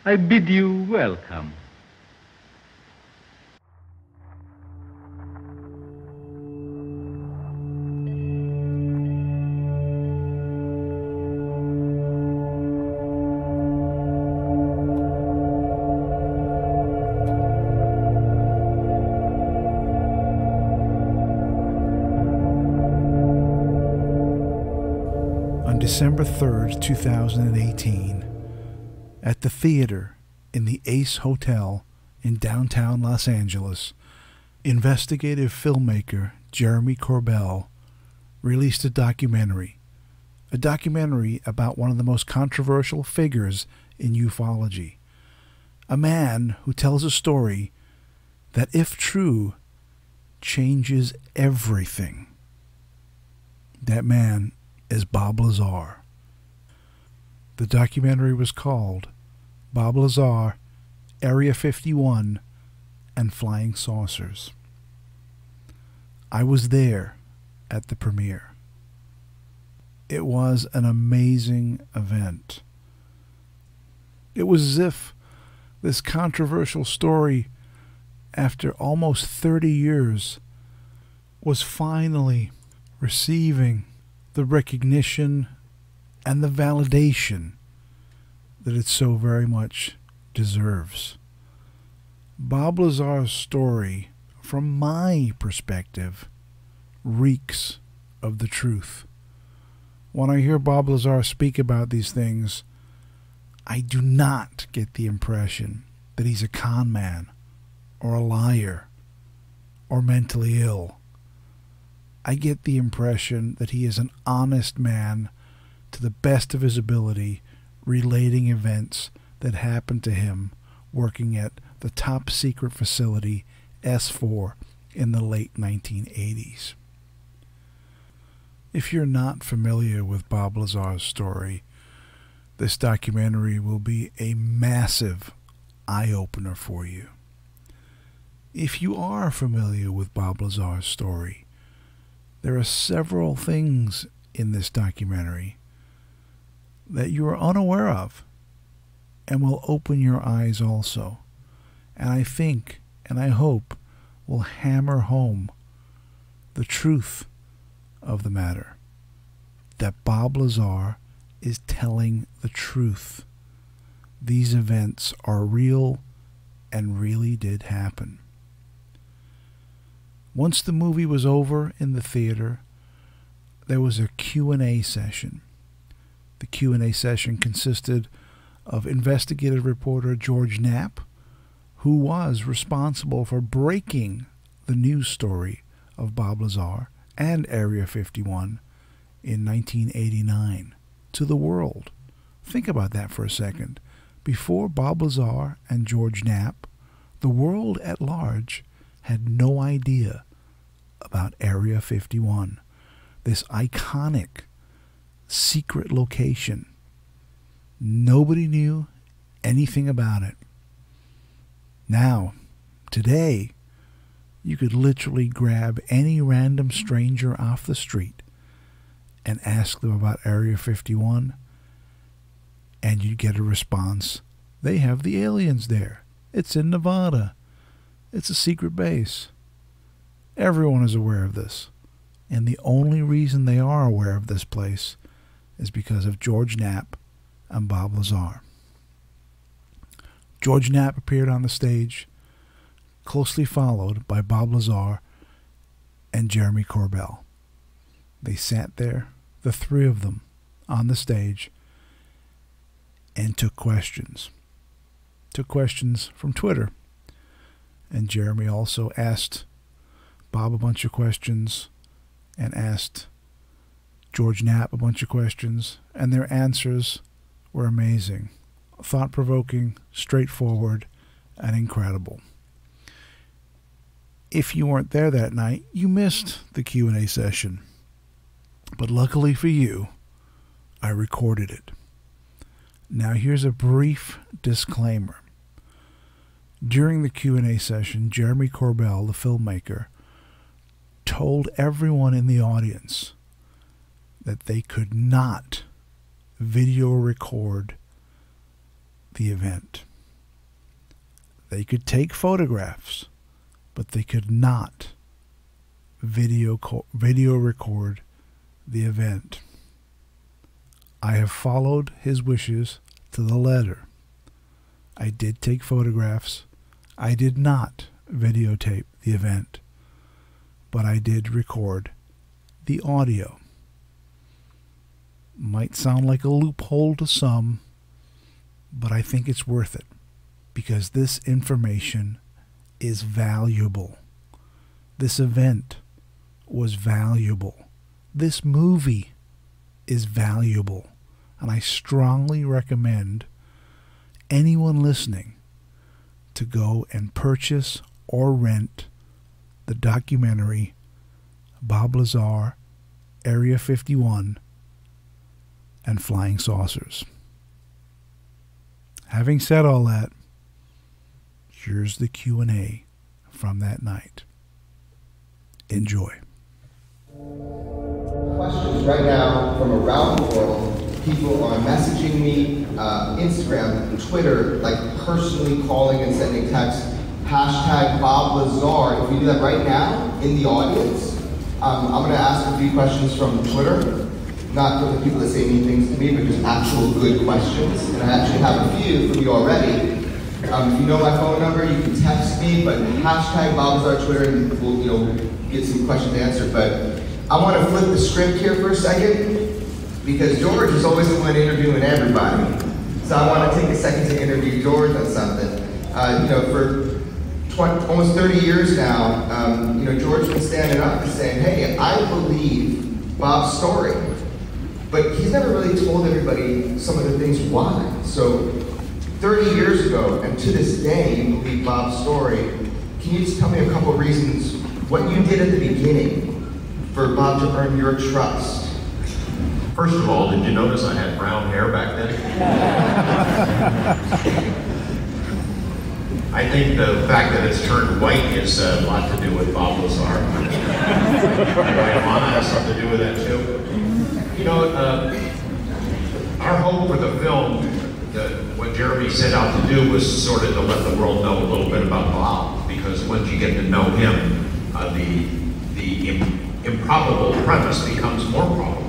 I bid you welcome. On December 3rd, 2018, at the theater in the Ace Hotel in downtown Los Angeles, investigative filmmaker Jeremy Corbell released a documentary about one of the most controversial figures in ufology, a man who tells a story that, if true, changes everything. That man is Bob Lazar. The documentary was called Bob Lazar, Area 51, and Flying Saucers. I was there at the premiere. It was an amazing event. It was as if this controversial story, after almost 30 years, was finally receiving the recognition and the validation that it so very much deserves. Bob Lazar's story, from my perspective, reeks of the truth. When I hear Bob Lazar speak about these things, I do not get the impression that he's a con man or a liar or mentally ill. I get the impression that he is an honest man, to the best of his ability, relating events that happened to him working at the top secret facility S4 in the late 1980s. If you're not familiar with Bob Lazar's story, this documentary will be a massive eye-opener for you. If you are familiar with Bob Lazar's story, there are several things in this documentary that you are unaware of and will open your eyes also. And I think, and I hope, will hammer home the truth of the matter, that Bob Lazar is telling the truth. These events are real and really did happen. Once the movie was over in the theater, there was a Q&A session. The Q&A session consisted of investigative reporter George Knapp, who was responsible for breaking the news story of Bob Lazar and Area 51 in 1989 to the world. Think about that for a second. Before Bob Lazar and George Knapp, the world at large had no idea about Area 51, this iconic secret location. Nobody knew anything about it. Now, today, you could literally grab any random stranger off the street and ask them about Area 51, and you'd get a response. They have the aliens there. It's in Nevada. It's a secret base. Everyone is aware of this. And the only reason they are aware of this place is because of George Knapp and Bob Lazar. George Knapp appeared on the stage, closely followed by Bob Lazar and Jeremy Corbell. They sat there, the three of them, on the stage, and took questions. Took questions from Twitter. And Jeremy also asked Bob a bunch of questions and asked George Knapp a bunch of questions, and their answers were amazing, thought-provoking, straightforward, and incredible. If you weren't there that night, you missed the Q&A session. But luckily for you, I recorded it. Now here's a brief disclaimer. During the Q&A session, Jeremy Corbell, the filmmaker, told everyone in the audience that they could not video record the event. They could take photographs, but they could not video record the event. I have followed his wishes to the letter. I did take photographs. I did not videotape the event, but I did record the audio. Might sound like a loophole to some, but I think it's worth it because this information is valuable. This event was valuable. This movie is valuable, and I strongly recommend anyone listening to go and purchase or rent the documentary Bob Lazar, Area 51, and Flying Saucers. Having said all that, here's the Q&A from that night. Enjoy. Questions right now from around the world. People are messaging me, Instagram, Twitter, like personally calling and sending texts. Hashtag Bob Lazar. If we do that right now in the audience, I'm going to ask a few questions from Twitter. Not for the people that say mean things to me, but just actual good questions. And I actually have a few for you already. If you know my phone number, you can text me, but hashtag Bob Lazar Twitter, and we'll get some questions answered. But I want to flip the script here for a second, because George is always the one interviewing everybody. So I want to take a second to interview George on something. For almost 30 years now, George's been standing up and saying, hey, I believe Bob's story. But he's never really told everybody some of the things why. So 30 years ago, and to this day, you believe Bob's story. Can you just tell me a couple of reasons what you did at the beginning for Bob to earn your trust? First of all, did you notice I had brown hair back then? I think the fact that it's turned white is a lot to do with Bob Lazar. Marijuana has something to do with that too. Our hope for the film, what Jeremy set out to do was sort of to let the world know a little bit about Bob, because once you get to know him, the improbable premise becomes more probable.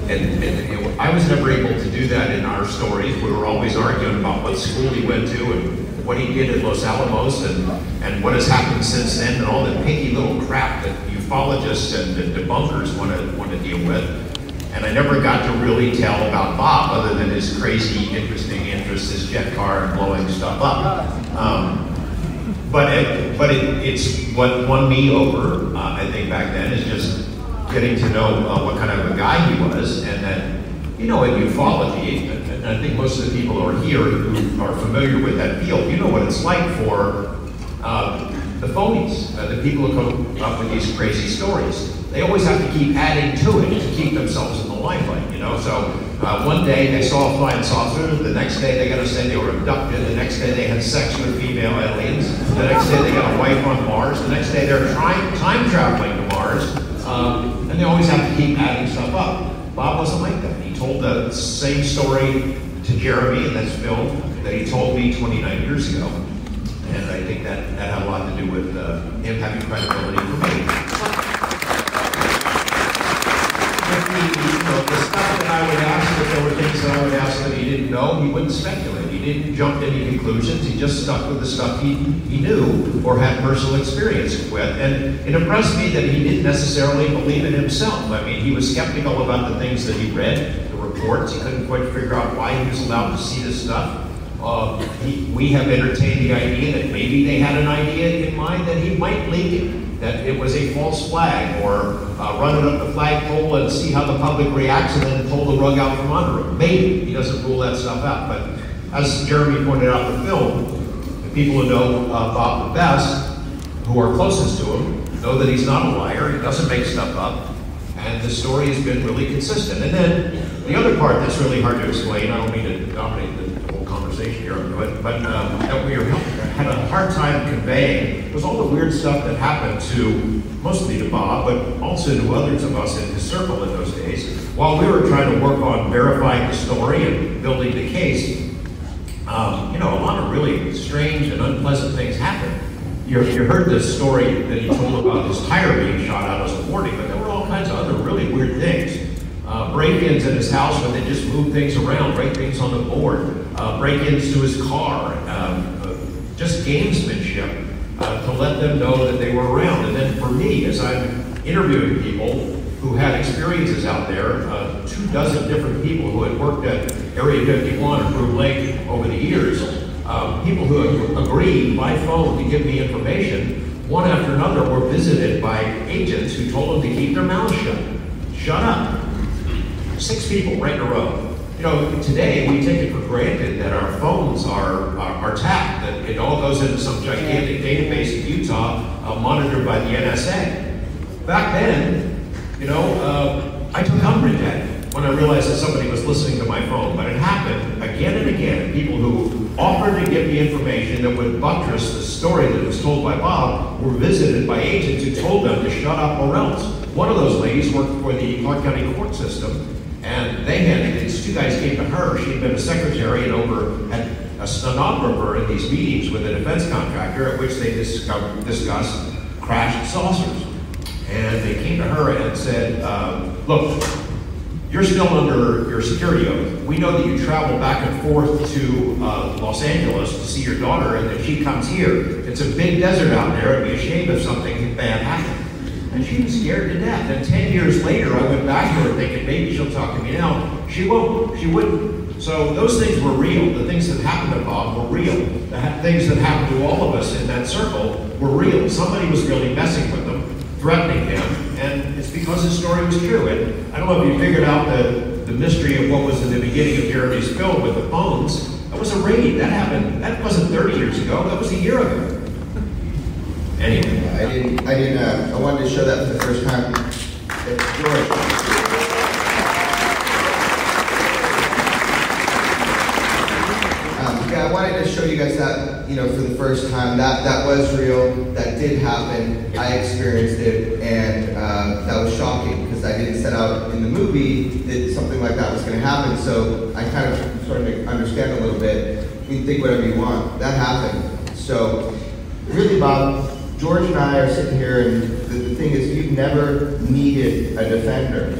And I was never able to do that in our stories. We were always arguing about what school he went to and what he did at Los Alamos and what has happened since then and all the picky little crap that ufologists and the debunkers want to deal with. And I never got to really tell about Bob other than his crazy, interesting interest, his jet car and blowing stuff up. It's what won me over, I think back then, is just getting to know what kind of a guy he was, and that, in ufology, and I think most of the people who are here who are familiar with that field, you know what it's like for the phonies, the people who come up with these crazy stories. They always have to keep adding to it to keep themselves in the limelight, So one day they saw a flying saucer, the next day they got to say they were abducted, the next day they had sex with female aliens, the next day they got a wife on Mars, the next day they're time traveling to Mars, and they always have to keep adding stuff up. Bob wasn't like that. He told the same story to Jeremy in this film that he told me 29 years ago. And I think that had a lot to do with him having credibility for me. The stuff that I would ask, if there were things that I would ask that he didn't know, he wouldn't speculate. He didn't jump to any conclusions. He just stuck with the stuff he knew or had personal experience with. And it impressed me that he didn't necessarily believe in himself. I mean, he was skeptical about the things that he read, the reports. He couldn't quite figure out why he was allowed to see this stuff. We have entertained the idea that maybe they had an idea in mind that he might leak it, that it was a false flag, or run it up the flagpole and see how the public reacts and then pull the rug out from under him. Maybe. He doesn't rule that stuff out. But as Jeremy pointed out in the film, the people who know Bob the best, who are closest to him, know that he's not a liar, he doesn't make stuff up, and the story has been really consistent. And then the other part that's really hard to explain, I don't mean to dominate the whole conversation here, but that we had a hard time conveying was all the weird stuff that happened to, mostly to Bob, but also to others of us in his circle in those days. While we were trying to work on verifying the story and building the case, you know, a lot of really strange and unpleasant things happened. You heard this story that he told about his tire being shot out as a warning, but there were all kinds of other really weird things. Break-ins at his house when they just moved things around, break things on the board, break-ins to his car, just gamesmanship to let them know that they were around. And then for me, as I'm interviewing people who had experiences out there, 24 different people who had worked at Area 51 and Groom Lake over the years, people who agreed by phone to give me information, one after another were visited by agents who told them to keep their mouths shut. Shut up. 6 people right in a row. You know, today we take it for granted that our phones are tapped, that it all goes into some gigantic database in Utah monitored by the NSA. Back then, you know, I took umbrage at it when I realized that somebody was listening to my phone, but it happened again and again. People who offered to give me information that would buttress the story that was told by Bob were visited by agents who told them to shut up or else. One of those ladies worked for the Clark County court system, and these 2 guys came to her. She had been a secretary and had a stenographer in these meetings with a defense contractor at which they discussed crashed saucers. And they came to her and said, look, you're still under your security oath. We know that you travel back and forth to Los Angeles to see your daughter and that she comes here. It's a big desert out there. It'd be a shame if something bad happened. And she was scared to death. And 10 years later, I went back to her thinking, maybe she'll talk to me now. She won't. She wouldn't. So those things were real. The things that happened to Bob were real. The things that happened to all of us in that circle were real. Somebody was really messing with them, threatening him, and it's because his story was true. And I don't know if you figured out the mystery of what was in the beginning of Jeremy's film with the phones. That was a raid. That happened. That wasn't 30 years ago. That was a year ago. Anyway. I wanted to show that for the first time. George. Yeah, I wanted to show you guys that, you know, for the first time. That was real. That did happen. I experienced it, and that was shocking because I didn't set out in the movie that something like that was going to happen. So I kind of started to understand a little bit. You can think whatever you want. That happened. So really, Bob, George and I are sitting here, and the thing is, you've never needed a defender.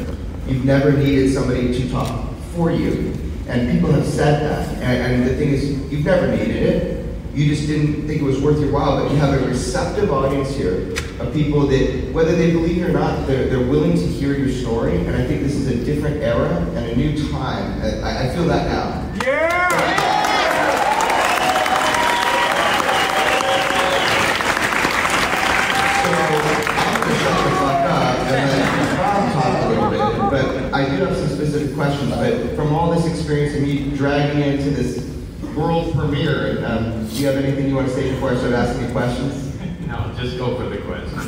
You've never needed somebody to talk for you. And people have said that. And the thing is, you've never needed it. You just didn't think it was worth your while, but you have a receptive audience here of people that, whether they believe it or not, they're willing to hear your story. And I think this is a different era and a new time. I feel that now. Yeah! But I do have some specific questions. But from all this experience and me dragging you into this world premiere, do you have anything you want to say before I start asking you questions? No, just go for the questions. All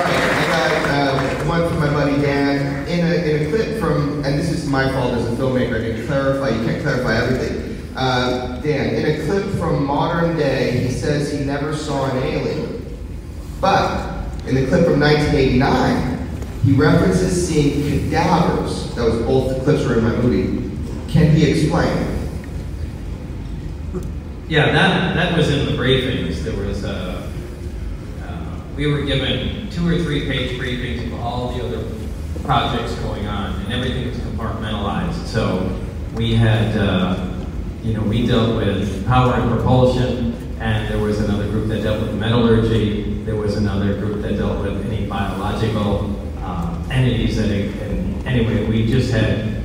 right, I got one from my buddy Dan. In a clip from, and this is my fault as a filmmaker, I can clarify, you can't clarify everything. Dan, in a clip from Modern Day, he says he never saw an alien. But in the clip from 1989, he references seeing cadavers. That was both the clips were in my movie. Can he explain? Yeah, that was in the briefings. There was we were given 2 or 3 page briefings of all the other projects going on, and everything was compartmentalized. So we had, we dealt with power and propulsion, and there was another group that dealt with metallurgy. There was another group that dealt with any biological entities. And anyway, we just had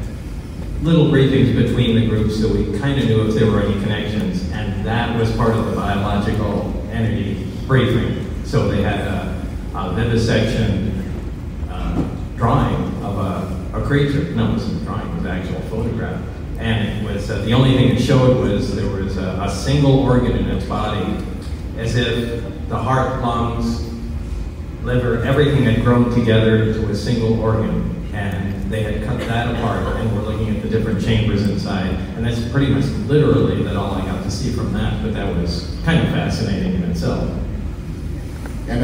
little briefings between the groups, so we kind of knew if there were any connections, and that was part of the biological entity briefing. So they had a vivisection drawing of a creature. No, it wasn't a drawing, it was an actual photograph. And it was, the only thing it showed was there was a single organ in its body, as if the heart, lungs, liver, everything had grown together into a single organ. And they had cut that apart, and we're looking at the different chambers inside. And that's pretty much literally that all I got to see from that, but that was kind of fascinating in itself. And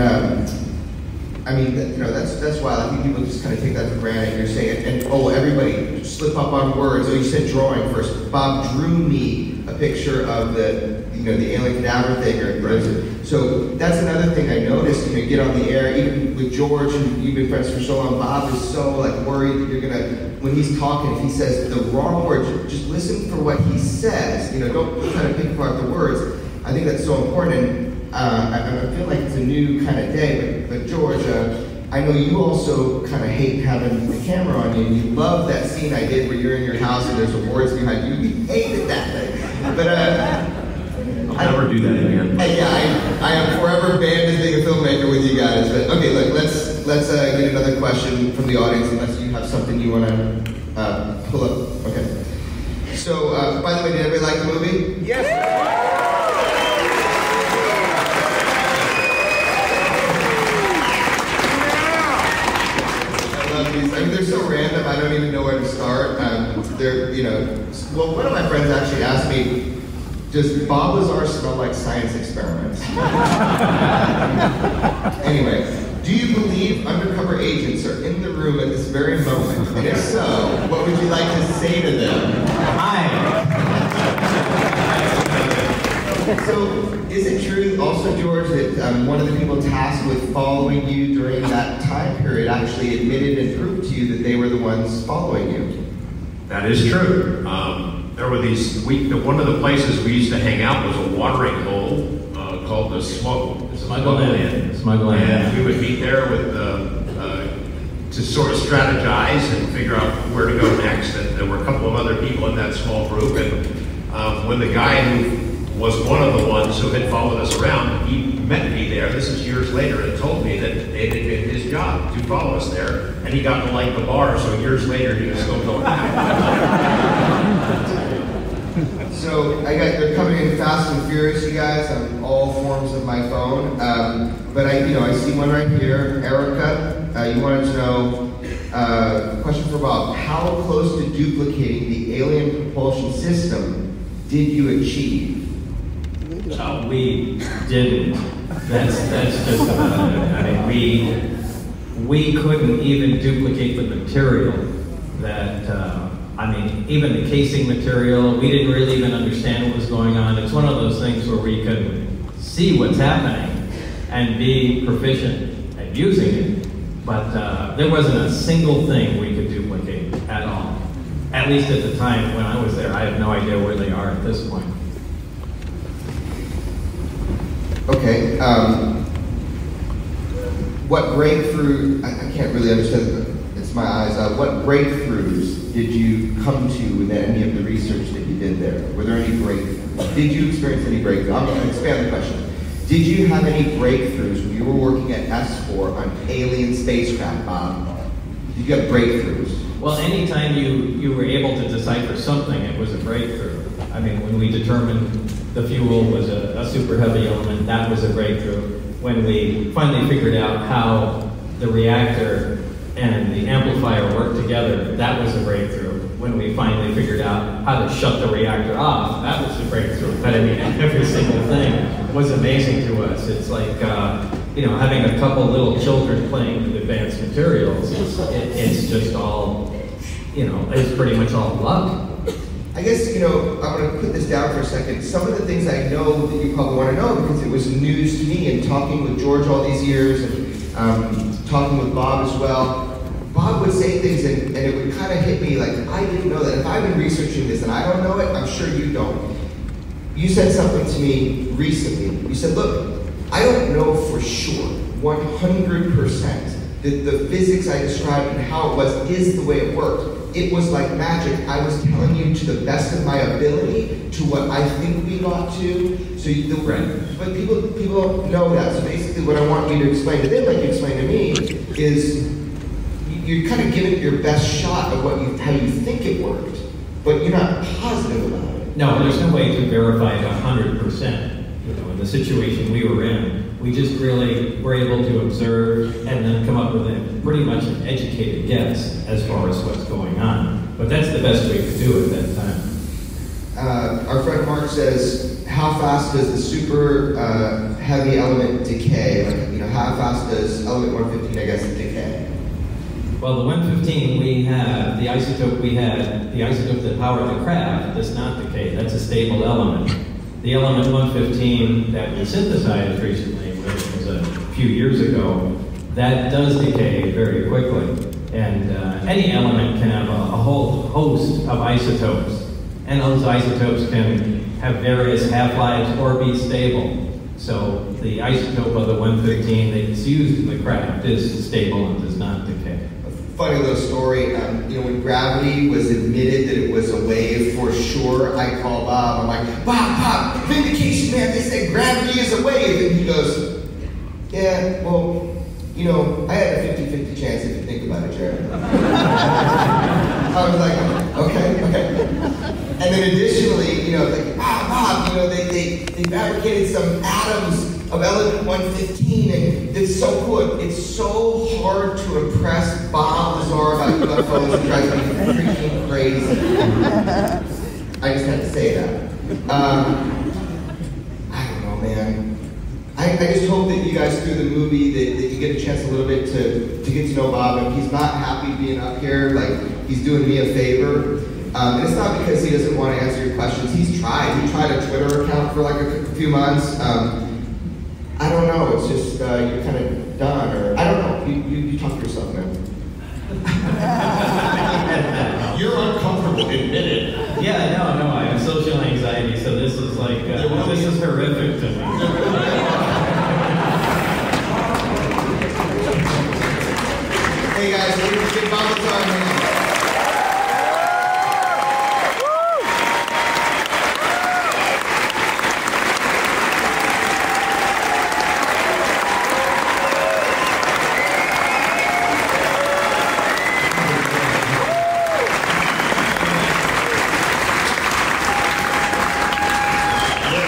I mean, that's why I think people just kind of take that for granted. You're saying, and oh, everybody slip up on words. Oh, you said drawing first. Bob drew me a picture of the alien cadaver thing. So that's another thing I noticed. You get on the air, even with George, and you've been friends for so long. Bob is so worried that you're gonna, when he's talking, if he says the wrong word, just listen for what he says. Don't try to pick apart the words. I think that's so important. I feel like it's a new kind of day, but George, I know you also kind of hate having the camera on you. You love that scene I did where you're in your house and there's awards behind you. You hated that thing. But I'll never do that again. I am forever banned as being a filmmaker with you guys. But okay, look, let's get another question from the audience, unless you have something you want to pull up. Okay. So, by the way, did everybody like the movie? Yes. I mean, they're so random, I don't even know where to start. Well, one of my friends actually asked me, does Bob Lazar smell like science experiments? Anyway, do you believe undercover agents are in the room at this very moment? And if so, what would you like to say to them? Hi. So, is it true also, George, that one of the people tasked with following you during that time period actually admitted and proved to you that they were the ones following you? That is true. There were one of the places we used to hang out was a watering hole called the Smuggle Inn. And we would meet there to sort of strategize and figure out where to go next. And there were a couple of other people in that small group. And when the guy who was one of the ones who had followed us around, he met me there, this is years later, and told me that it had been his job to follow us there, and he got to like the bar, so years later he was still going back. So they're coming in fast and furious, you guys, on all forms of my phone. But I see one right here. Erica, you wanted to know, question for Bob, how close to duplicating the alien propulsion system did you achieve? We didn't. That's just about it. I mean, we couldn't even duplicate the material that, even the casing material, we didn't really even understand what was going on. It's one of those things where we can see what's happening and be proficient at using it, but there wasn't a single thing we could duplicate at all. At least at the time when I was there. I have no idea where they are at this point. Okay, what breakthrough, I can't really understand, it's my eyes, what breakthroughs did you come to with any of the research that you did there? Were there any breakthroughs? Did you experience any breakthroughs? I'm going to expand the question. Did you have any breakthroughs when you were working at S4 on alien spacecraft, Bob? Did you have breakthroughs? Well, anytime you were able to decipher something, it was a breakthrough. I mean, when we determined the fuel was a super heavy element, that was a breakthrough. When we finally figured out how the reactor and the amplifier worked together, that was a breakthrough. When we finally figured out how to shut the reactor off, that was a breakthrough. But I mean, every single thing was amazing to us. It's like, having a couple little children playing with advanced materials. It's just all, it's pretty much all luck. I guess, I'm going to put this down for a second. Some of the things I know that you probably want to know because it was news to me, and talking with George all these years and talking with Bob as well, Bob would say things and it would kind of hit me like, I didn't know that. If I've been researching this and I don't know it, I'm sure you don't. You said something to me recently. You said, look, I don't know for sure, 100%, that the physics I described and how it was is the way it worked. It was like magic. I was telling you to the best of my ability, to what I think we got to. So but people don't know that. So basically what I want you to explain to them, like you explained to me, is you're kind of giving it your best shot of how you think it worked, but you're not positive about it. No, there's no way to verify it 100%. In the situation we were in, we just really were able to observe and then come up with pretty much an educated guess as far as what's going on. But that's the best we could do at that time. Our friend Mark says, how fast does the super heavy element decay? how fast does element 115, I guess, decay? Well, the 115 we have, the isotope that powered the craft does not decay. That's a stable element. The element 115 that we synthesized recently, which was a few years ago, that does decay very quickly. And any element can have a whole host of isotopes. And those isotopes can have various half-lives or be stable. So the isotope of the 115 that's used in the craft is stable and does not decay. Funny little story, when gravity was admitted that it was a wave for sure, I call Bob, I'm like, Bob, vindication, man, they said gravity is a wave. And he goes, yeah, well, I had a 50-50 chance if you think about it, Jeremy. I was like, okay. And then additionally, Bob, they fabricated some atoms of element 115, and it's so cool. It's so hard to impress Bob Lazar about UFOs. It drives me freaking crazy. I just had to say that. I don't know, man. I just hope that you guys, through the movie, that you get a chance a little bit to get to know Bob. And he's not happy being up here. Like, he's doing me a favor. And it's not because he doesn't want to answer your questions. He's tried. He tried a Twitter account for like a few months. I don't know. It's just you're kind of done, or I don't know. You talk to yourself, man. You're uncomfortable, admit it. Yeah, no, I have social anxiety, so this is like, this is horrific to me. Hey guys, let's give Bob Lazar a hand.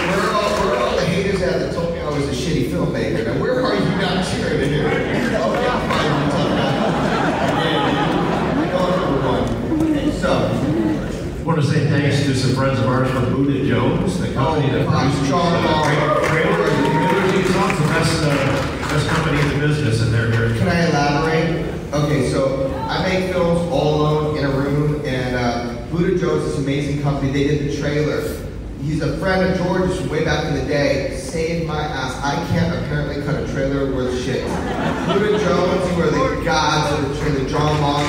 Where are all the haters at that told me I was a shitty filmmaker? Now, where are you not cheering here? Okay, fine, tough guy. I want to say thanks to some friends of ours from Buddha Jones, the company that produces trailers and community songs, the best company in the business, and they're here. Can I elaborate? Okay, so I make films all alone in a room, and Buddha Jones is an amazing company. They did the trailer. He's a friend of George's from way back in the day. Saved my ass. I can't apparently cut a trailer worth shit. Buddha Jones, you are the gods of the trailer. John Long, I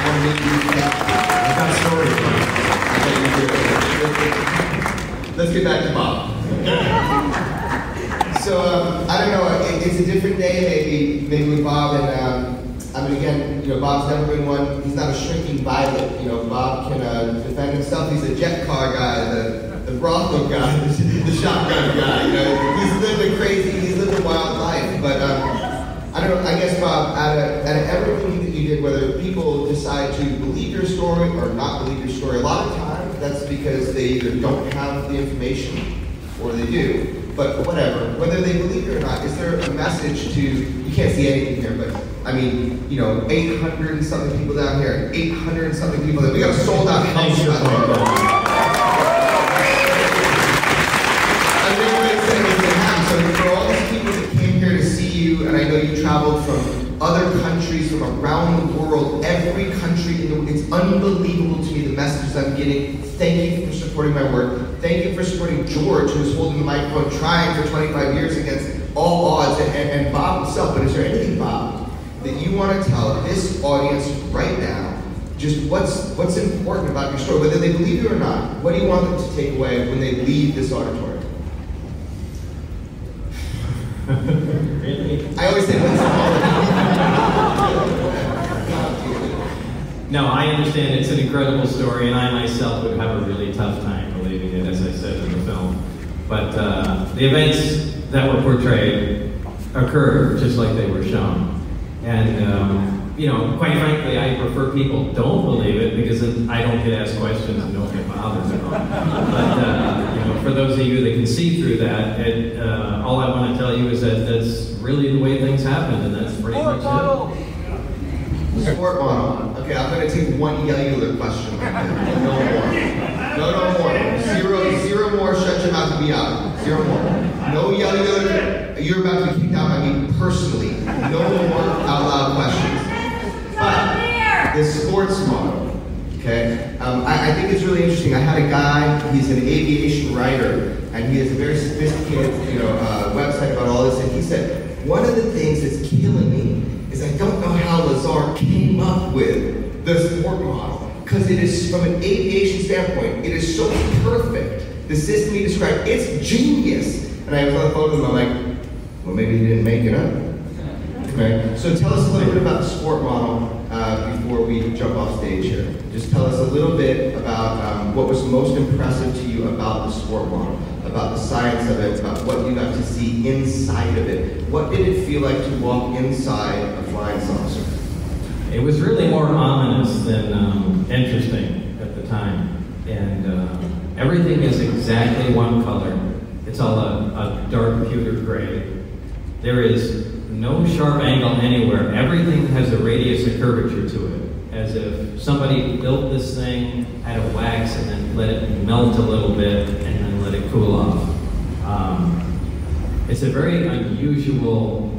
want to meet you. I got stories Let's get back to Bob. So, I don't know, it's a different day maybe with Bob, and again, Bob's never been one, he's not a shrinking violet, Bob can defend himself, he's a jet car guy, the brothel guy, the shotgun guy, he's living crazy, he's living a wild life, but I don't know, I guess Bob, out of everything that you did, whether people decide to believe your story or not believe your story, a lot of times that's because they either don't have the information or they do. But whatever, whether they believe it or not, is there a message to, you can't see anything here, but 800 and something people down here, 800 and something people, we got a sold out house out there. So for all these people that came here to see you, and I know you traveled from other countries, from around the world, every country in the world, it's unbelievable to me the messages I'm getting. Thank you for supporting my work. Thank you for supporting George, who was holding the microphone, trying for 25 years against all odds, and Bob himself. But is there anything, Bob, that you want to tell this audience right now, just what's important about your story, whether they believe it or not? What do you want them to take away when they leave this auditorium? Really? I always say, No, I understand it's an incredible story, and I myself would have a really tough time believing it, as I said in the film. But the events that were portrayed occurred just like they were shown. And, quite frankly, I prefer people don't believe it because then I don't get asked questions and don't get bothered at all. But, for those of you that can see through that, all I want to tell you is that that's really the way things happen, and that's pretty much it. Sport model. Okay, I'm going to take one cellular question. No more. Zero more. Shut your mouth and be out. Zero more. No cellular. You're about to be kicked out by me personally. No more out loud questions. But the sports model, okay? I think it's really interesting. I had a guy, he's an aviation writer, and he has a very sophisticated website about all this, and he said, one of the things that's killing me is I don't know how Lazar came up with the sport model, because it is, from an aviation standpoint, it is so perfect. The system he described, it's genius. And I was on the phone with him, I'm like, well, maybe he didn't make it up. Okay? So tell us a little bit about the sport model before we jump off stage here. Just tell us a little bit about what was most impressive to you about the sport model, about the science of it, about what you got to see inside of it. What did it feel like to walk inside a flying saucer? It was really more ominous than interesting at the time. And everything is exactly one color. It's all a dark pewter gray. There is no sharp angle anywhere. Everything has a radius of curvature to it, as if somebody built this thing out of wax and then let it melt a little bit and then let it cool off. It's a very unusual,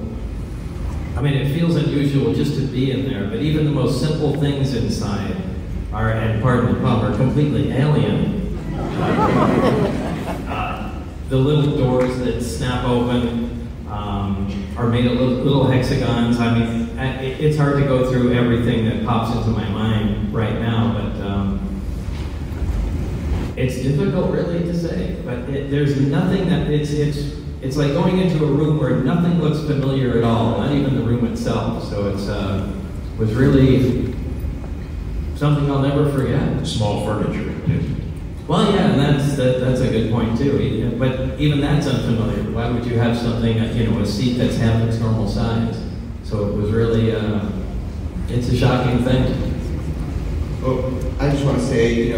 I mean, it feels unusual just to be in there, but even the most simple things inside are, and pardon the pun, are completely alien. The little doors that snap open are made of little hexagons. I mean, it's hard to go through everything that pops into my mind right now, but it's difficult really to say. But there's nothing that, it's like going into a room where nothing looks familiar at all, not even the room itself. So it was really something I'll never forget. Small furniture. Well, yeah, and that's a good point too. But even that's unfamiliar. Why would you have something, a seat that's half its normal size? So it was really, it's a shocking thing. Well, I just want to say,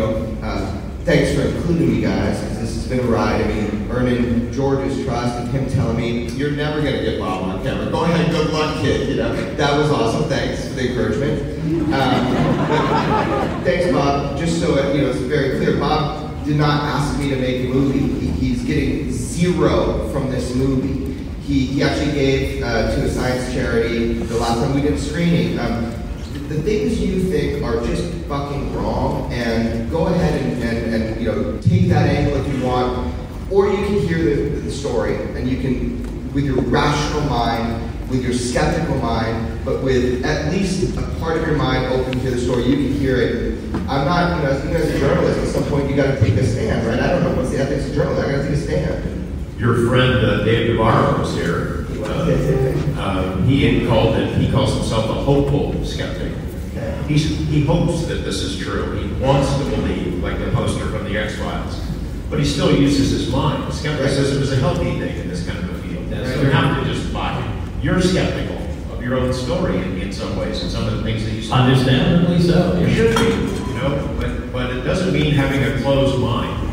thanks for including me, guys, because this has been a ride. I mean, earning George's trust and him telling me, you're never going to get Bob on camera. Go ahead, good luck, kid. That was awesome. Thanks for the encouragement. Thanks, Bob. Just so it's very clear, Bob did not ask me to make a movie. He's getting zero from this movie. He actually gave to a science charity the last time we did a screening. The things you think are just fucking wrong, and go ahead and take that angle if you want, or you can hear the story, and you can, with your rational mind, with your skeptical mind, but with at least a part of your mind open to the story, you can hear it. I'm not, as a journalist, at some point you got to take a stand, right? I don't know what's the ethics of journalism. I got to take a stand. Your friend Dave Navarro was here. He calls himself a hopeful skeptic. He hopes that this is true. He wants to believe, like the poster from the X-Files. But he still uses his mind. Skepticism is a healthy thing in this kind of a field. So you have to just buy it. You're skeptical of your own story in some ways, and some of the things that you say. Understandably so. You should be, but it doesn't mean having a closed mind.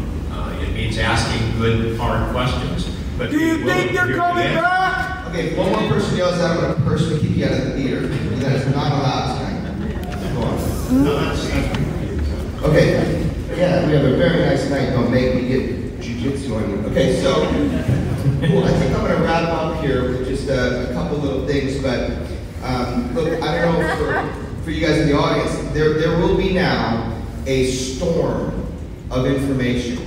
It means asking good, hard questions. But do you think they're coming back? Okay, if one more person yells out, I'm going to personally kick you out of the theater. That is not allowed tonight. Go on. No, that's okay. Yeah, we have a very nice night. Don't make me get jujitsu on you. Okay, so cool. I think I'm going to wrap up here with just a couple little things. But look, I don't know for you guys in the audience, there will be now a storm of information.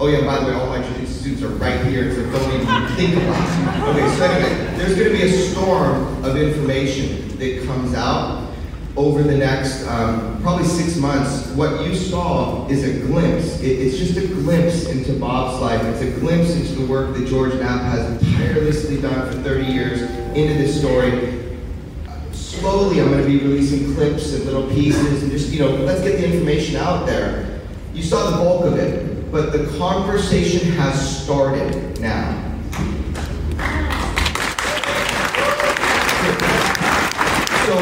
Oh yeah, by the way, all my jiu-jitsu students are right here, so don't even think about it. Okay, so anyway, there's going to be a storm of information that comes out over the next probably 6 months. What you saw is a glimpse. It's just a glimpse into Bob's life. It's a glimpse into the work that George Knapp has tirelessly done for 30 years into this story. Slowly, I'm going to be releasing clips and little pieces and just, let's get the information out there. You saw the bulk of it. But the conversation has started now. So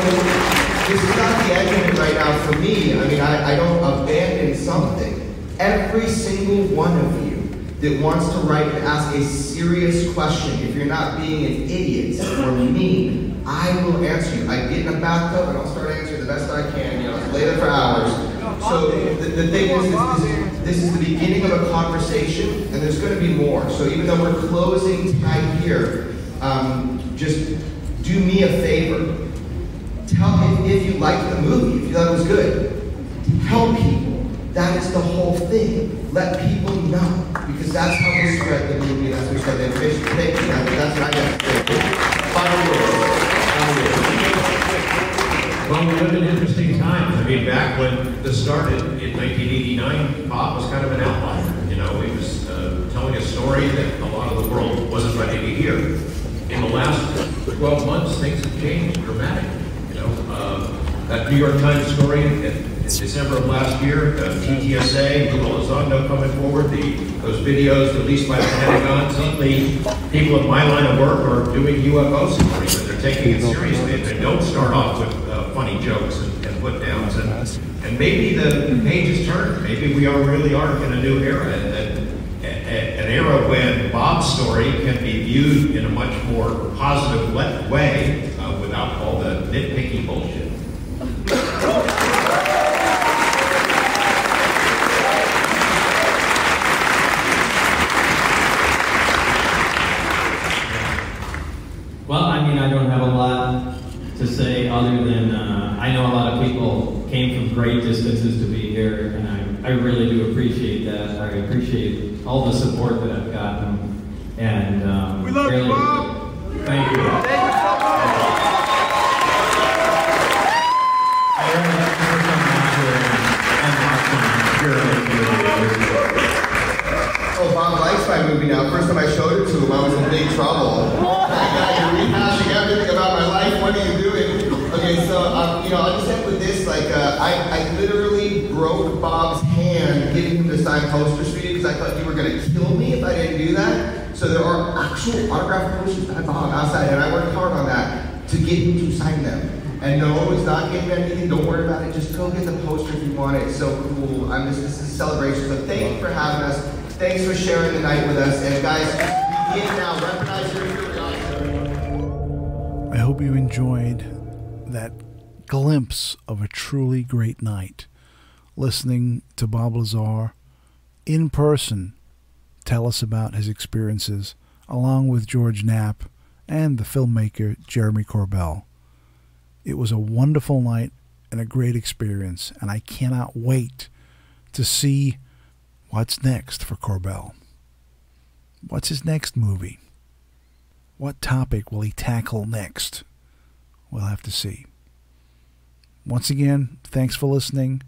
this is not the end of it right now for me. I mean, I don't abandon something. Every single one of you that wants to write and ask a serious question, if you're not being an idiot or mean, I will answer you. I get in a bathtub and I'll start answering the best I can. I'll lay there for hours. So the thing is, this is the beginning of a conversation, and there's going to be more. So even though we're closing tonight here, just do me a favor. Tell me if you liked the movie, if you thought it was good. Tell people. That is the whole thing. Let people know. Because that's how we spread the movie, that's how we spread the information. Thank you. That's what I got to say. Well, we live in interesting times. I mean, back when this started in 1989, Bob was kind of an outlier. You know, he was telling a story that a lot of the world wasn't ready to hear. In the last 12 months, things have changed dramatically. You know, that New York Times story in December of last year, TTSA, Bob Lazar coming forward, those videos released by the Pentagon, suddenly people of my line of work are doing UFO stories, and they're taking it seriously. They don't start off with funny jokes and put downs, and maybe the pages turn. Maybe we really are in a new era, an era when Bob's story can be viewed in a much more positive way without all the nitpicky bullshit. Well, I mean, I don't have a lot to say other than I know a lot of people came from great distances to be here, and I really do appreciate that. I appreciate all the support that I've gotten, and we love really, you, Bob. Thank you. Thank you so much. I really like to come out here and have fun. Oh, Bob likes my movie now. First time I showed it to him, I was in big trouble. You're rehashing everything about my life. What are you doing? Okay, so you know, I'll just end with this. Like, I literally broke Bob's hand getting him to sign posters for you because I thought you were going to kill me if I didn't do that. So there are actual autographed posters by Bob outside, and I worked hard on that to get him to sign them. And no, it's not getting anything. Don't worry about it. Just go get the poster if you want it. It's so cool. This is a celebration. So thank you for having us. Thanks for sharing the night with us. And guys, begin now. Recognize your curiosity. I hope you enjoyed that glimpse of a truly great night, listening to Bob Lazar in person tell us about his experiences, along with George Knapp and the filmmaker Jeremy Corbell. It was a wonderful night and a great experience, and I cannot wait to see what's next for Corbell. What's his next movie? What topic will he tackle next? We'll have to see. Once again, thanks for listening.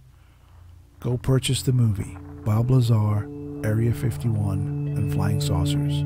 Go purchase the movie, Bob Lazar, Area 51 and Flying Saucers.